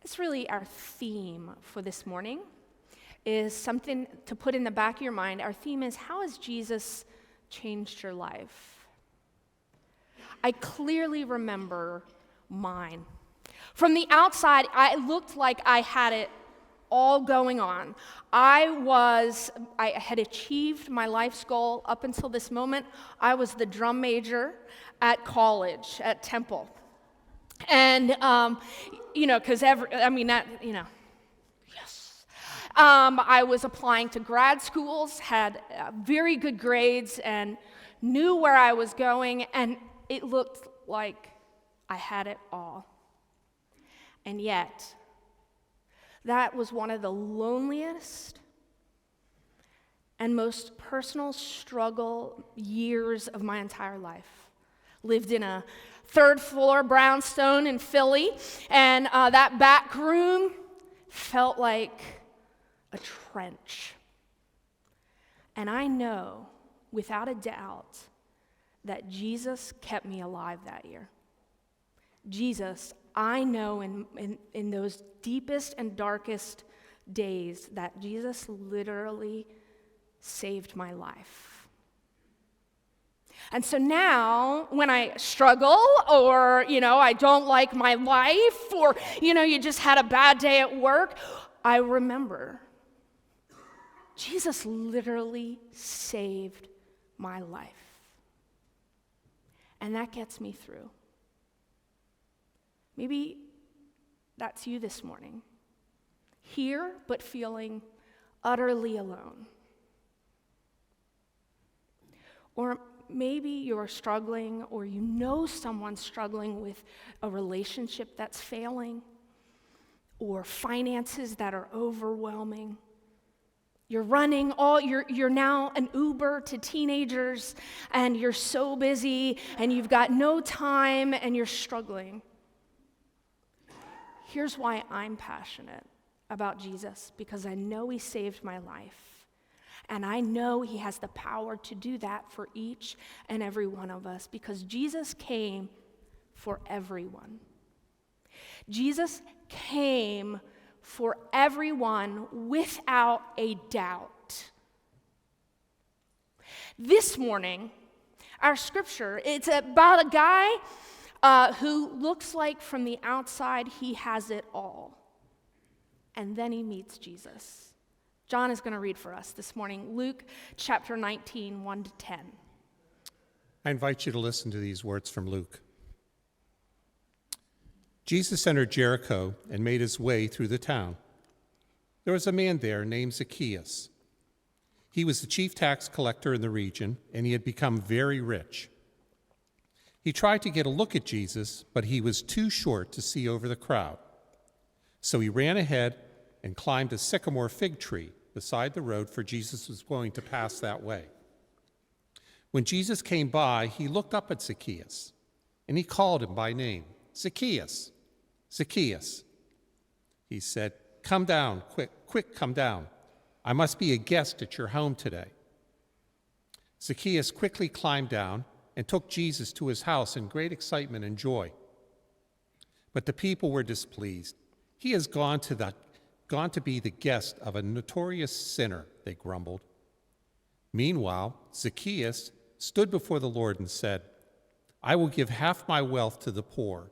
That's really our theme for this morning, is something to put in the back of your mind. Our theme is, how has Jesus changed your life? I clearly remember mine. From the outside, I looked like I had it all going on. I had achieved my life's goal up until this moment. I was the drum major at college, at Temple. And, because yes. I was applying to grad schools, had very good grades, and knew where I was going, and it looked like I had it all. And yet, that was one of the loneliest and most personal struggle years of my entire life. Lived in a third-floor brownstone in Philly, and that back room felt like a trench. And I know, without a doubt, that Jesus kept me alive that year. Jesus, I know in those deepest and darkest days that Jesus literally saved my life. And so now, when I struggle, or, I don't like my life, or, you just had a bad day at work, I remember Jesus literally saved my life. And that gets me through. Maybe that's you this morning. Here, but feeling utterly alone. Or maybe you're struggling, or you know someone struggling with a relationship that's failing, or finances that are overwhelming. You're running you're now an Uber to teenagers, and you're so busy, and you've got no time, and you're struggling. Here's why I'm passionate about Jesus, because I know he saved my life. And I know he has the power to do that for each and every one of us, because Jesus came for everyone. Jesus came for everyone without a doubt. This morning, our scripture, it's about a guy who looks like from the outside he has it all. And then he meets Jesus. John is going to read for us this morning, Luke chapter 19, 1-10. I invite you to listen to these words from Luke. Jesus entered Jericho and made his way through the town. There was a man there named Zacchaeus. He was the chief tax collector in the region, and he had become very rich. He tried to get a look at Jesus, but he was too short to see over the crowd. So he ran ahead and climbed a sycamore fig tree beside the road, for Jesus was going to pass that way. When Jesus came by, he looked up at Zacchaeus, and he called him by name. Zacchaeus, Zacchaeus. He said, "Come down, quick, come down. I must be a guest at your home today." Zacchaeus quickly climbed down and took Jesus to his house in great excitement and joy. But the people were displeased. "He has gone to be the guest of a notorious sinner," they grumbled. Meanwhile, Zacchaeus stood before the Lord and said, "I will give half my wealth to the poor.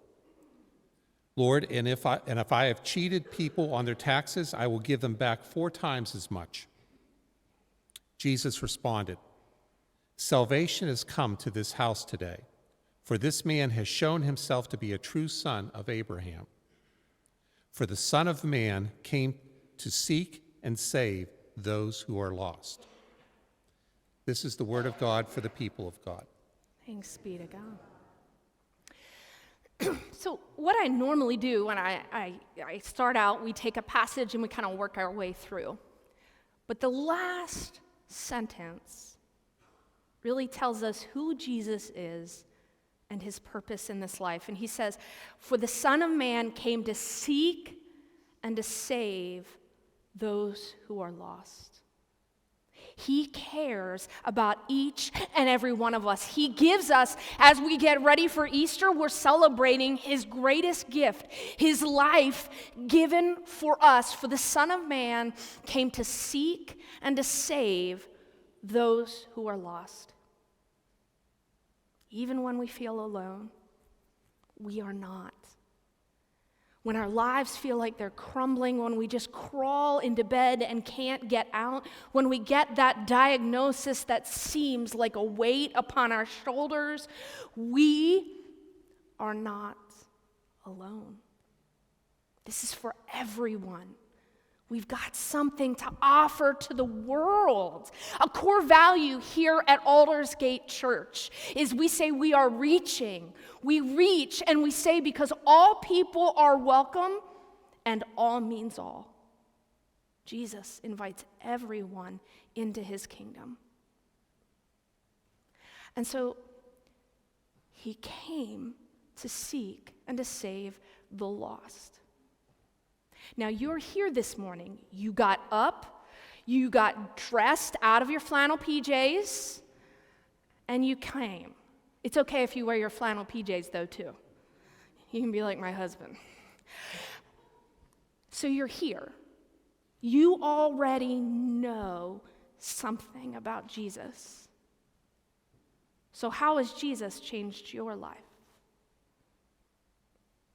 Lord, and if I have cheated people on their taxes, I will give them back 4 times as much." Jesus responded, "Salvation has come to this house today, for this man has shown himself to be a true son of Abraham. For the Son of Man came to seek and save those who are lost." This is the word of God for the people of God. Thanks be to God. So what I normally do when I start out, we take a passage and we kind of work our way through. But the last sentence really tells us who Jesus is and his purpose in this life. And he says, "For the Son of Man came to seek and to save those who are lost." He cares about each and every one of us. He gives us, as we get ready for Easter, we're celebrating his greatest gift, his life given for us. For the Son of Man came to seek and to save those who are lost. Even when we feel alone, we are not. When our lives feel like they're crumbling, when we just crawl into bed and can't get out, when we get that diagnosis that seems like a weight upon our shoulders, we are not alone. This is for everyone. We've got something to offer to the world. A core value here at Aldersgate Church is we say we are reaching. We reach and we say because all people are welcome and all means all. Jesus invites everyone into his kingdom. And so he came to seek and to save the lost. Now, you're here this morning. You got up, you got dressed out of your flannel PJs, and you came. It's okay if you wear your flannel PJs, though, too. You can be like my husband. So you're here. You already know something about Jesus. So how has Jesus changed your life?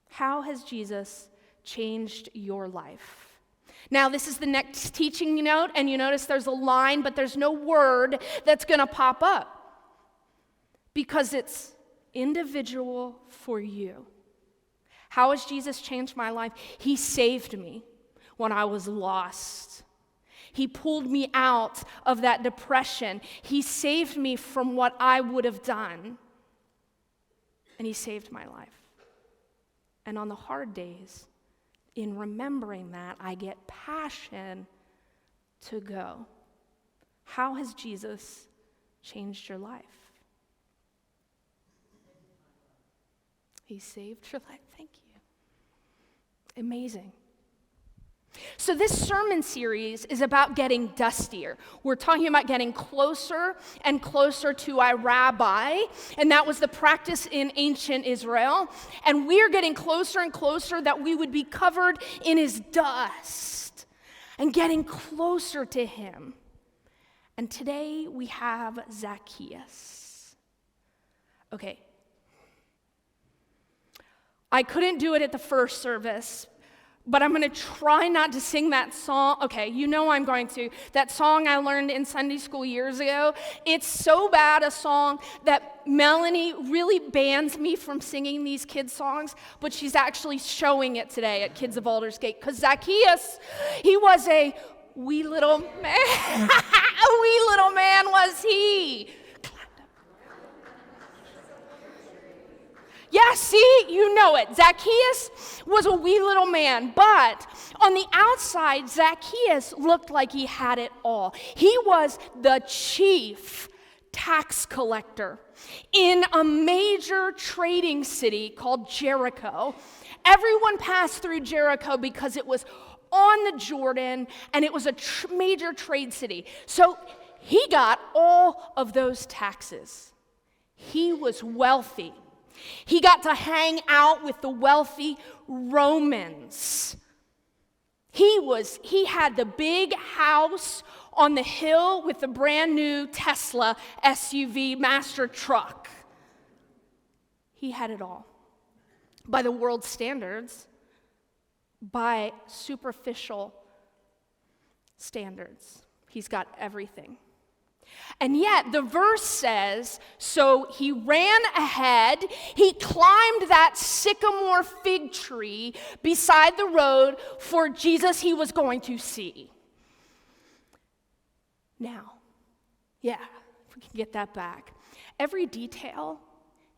How has Jesus changed your life? Now, this is the next teaching note, and you notice there's a line, but there's no word that's going to pop up because it's individual for you. How has Jesus changed my life? He saved me when I was lost. He pulled me out of that depression. He saved me from what I would have done, and he saved my life. And on the hard days, in remembering that, I get passion to go. How has Jesus changed your life? He saved your life. Thank you. Amazing. So this sermon series is about getting dustier. We're talking about getting closer and closer to our rabbi, and that was the practice in ancient Israel. And we're getting closer and closer that we would be covered in his dust and getting closer to him. And today we have Zacchaeus. Okay. I couldn't do it at the first service, but I'm going to try not to sing that song. Okay, you know I'm going to. That song I learned in Sunday school years ago. It's so bad a song that Melanie really bans me from singing these kids' songs, but she's actually showing it today at Kids of Aldersgate. Because Zacchaeus, he was a wee little man. A wee little man was he. Yeah, see, you know it. Zacchaeus was a wee little man, but on the outside, Zacchaeus looked like he had it all. He was the chief tax collector in a major trading city called Jericho. Everyone passed through Jericho because it was on the Jordan and it was a major trade city. So he got all of those taxes. He was wealthy. He got to hang out with the wealthy Romans. He had the big house on the hill with the brand new Tesla SUV master truck. He had it all. By the world's standards, by superficial standards, he's got everything. And yet the verse says, so he ran ahead, he climbed that sycamore fig tree beside the road for Jesus he was going to see. Now, yeah, if we can get that back. Every detail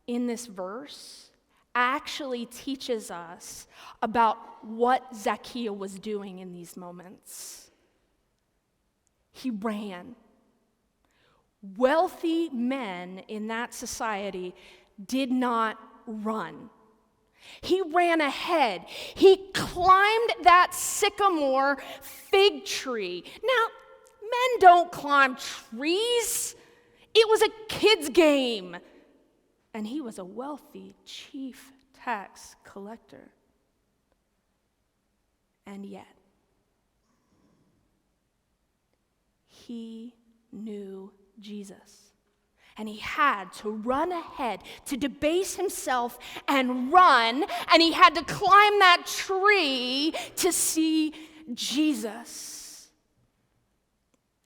in this verse actually teaches us about what Zacchaeus was doing in these moments. He ran. Wealthy men in that society did not run. He ran ahead. He climbed that sycamore fig tree. Now, Men don't climb trees. It was a kid's game. And he was a wealthy chief tax collector. And yet, he knew Jesus. And he had to run ahead to debase himself and run, and he had to climb that tree to see Jesus.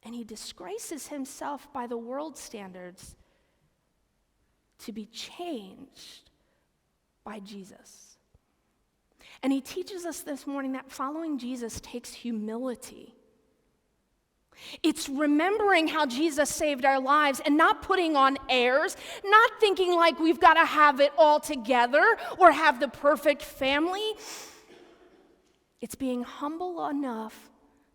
And he disgraces himself by the world's standards to be changed by Jesus. And he teaches us this morning that following Jesus takes humility. It's remembering how Jesus saved our lives and not putting on airs, not thinking like we've got to have it all together or have the perfect family. It's being humble enough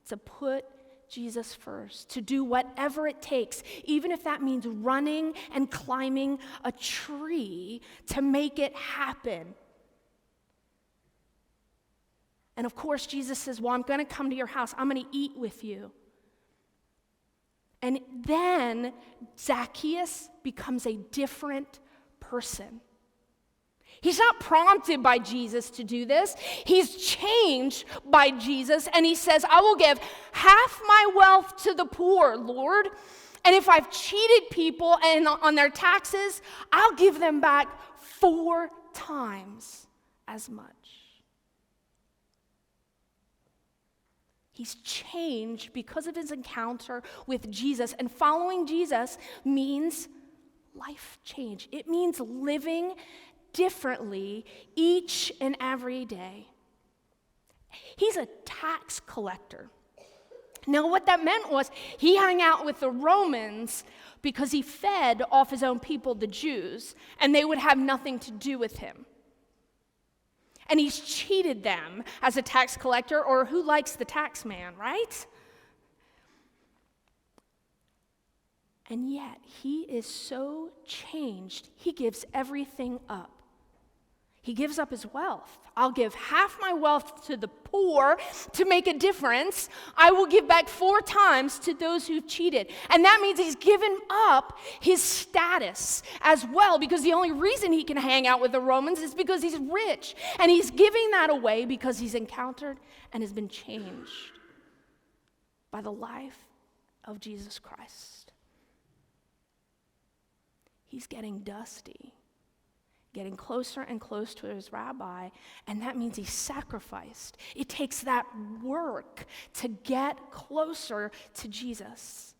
to put Jesus first, to do whatever it takes, even if that means running and climbing a tree to make it happen. And of course, Jesus says, well, I'm going to come to your house. I'm going to eat with you. And then Zacchaeus becomes a different person. He's not prompted by Jesus to do this. He's changed by Jesus, and he says, I will give half my wealth to the poor, Lord. And if I've cheated people and on their taxes, I'll give them back 4 times as much. He's changed because of his encounter with Jesus. And following Jesus means life change. It means living differently each and every day. He's a tax collector. Now, what that meant was he hung out with the Romans because he fed off his own people, the Jews, and they would have nothing to do with him. And he's cheated them as a tax collector, or who likes the tax man, right? And yet, he is so changed, he gives everything up. He gives up his wealth. I'll give half my wealth to the poor to make a difference. I will give back 4 times to those who've cheated. And that means he's given up his status as well, because the only reason he can hang out with the Romans is because he's rich. And he's giving that away because he's encountered and has been changed by the life of Jesus Christ. He's getting dusty, getting closer and closer to his rabbi, and that means he's sacrificed. It takes that work to get closer to Jesus.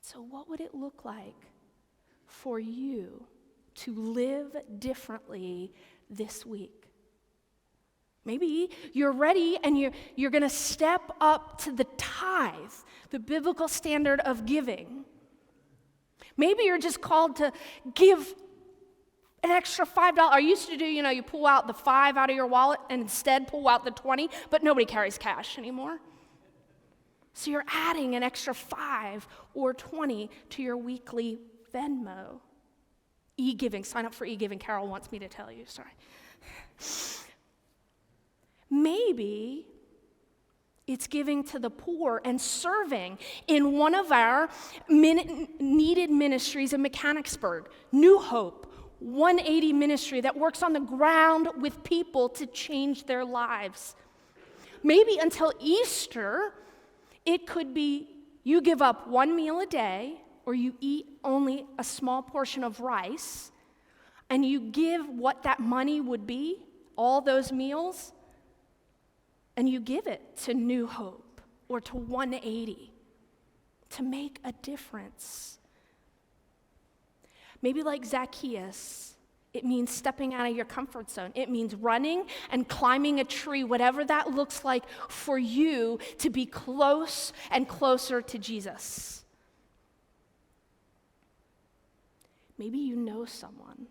So what would it look like for you to live differently this week? Maybe you're ready and you're going to step up to the tithe, the biblical standard of giving. Maybe you're just called to give an extra $5. I used to do, you pull out the 5 out of your wallet and instead pull out the 20, but nobody carries cash anymore. So you're adding an extra 5 or 20 to your weekly Venmo. E-giving, sign up for e-giving. Carol wants me to tell you, sorry. Maybe it's giving to the poor and serving in one of our needed ministries in Mechanicsburg, New Hope, 180 ministry that works on the ground with people to change their lives. Maybe until Easter, it could be you give up 1 meal a day, or you eat only a small portion of rice, and you give what that money would be, all those meals, and you give it to New Hope or to 180 to make a difference. Maybe like Zacchaeus, it means stepping out of your comfort zone. It means running and climbing a tree, whatever that looks like for you to be close and closer to Jesus. Maybe you know someone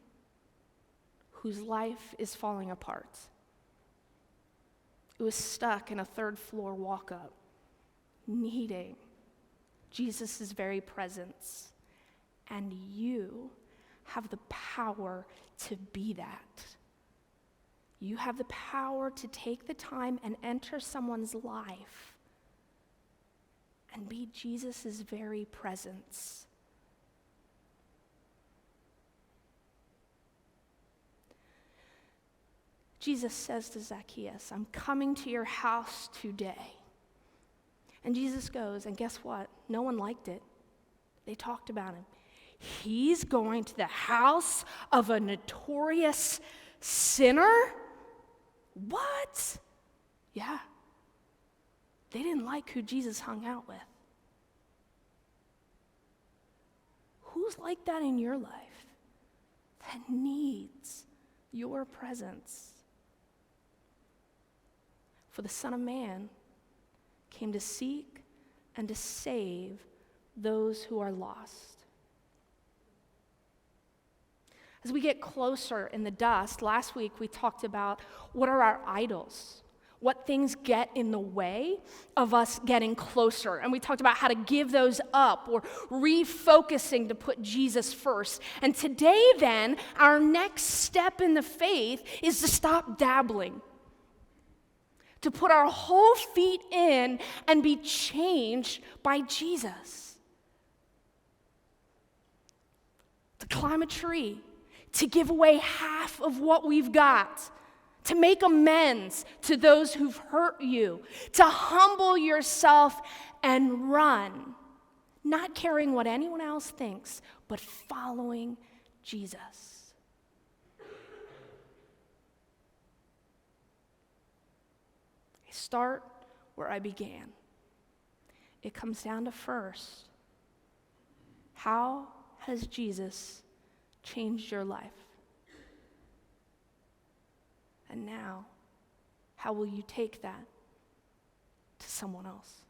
whose life is falling apart. It was stuck in a 3rd floor walk-up, needing Jesus' very presence. And you have the power to be that. You have the power to take the time and enter someone's life and be Jesus' very presence. Jesus says to Zacchaeus, I'm coming to your house today. And Jesus goes, and guess what? No one liked it. They talked about him. He's going to the house of a notorious sinner? What? Yeah. They didn't like who Jesus hung out with. Who's like that in your life that needs your presence? For the Son of Man came to seek and to save those who are lost. As we get closer in the dust, last week we talked about what are our idols, what things get in the way of us getting closer. And we talked about how to give those up or refocusing to put Jesus first. And today then, our next step in the faith is to stop dabbling, to put our whole feet in and be changed by Jesus. To climb a tree, to give away half of what we've got, to make amends to those who've hurt you, to humble yourself and run, not caring what anyone else thinks, but following Jesus. I start where I began. It comes down to first, how has Jesus changed your life? And now, how will you take that to someone else?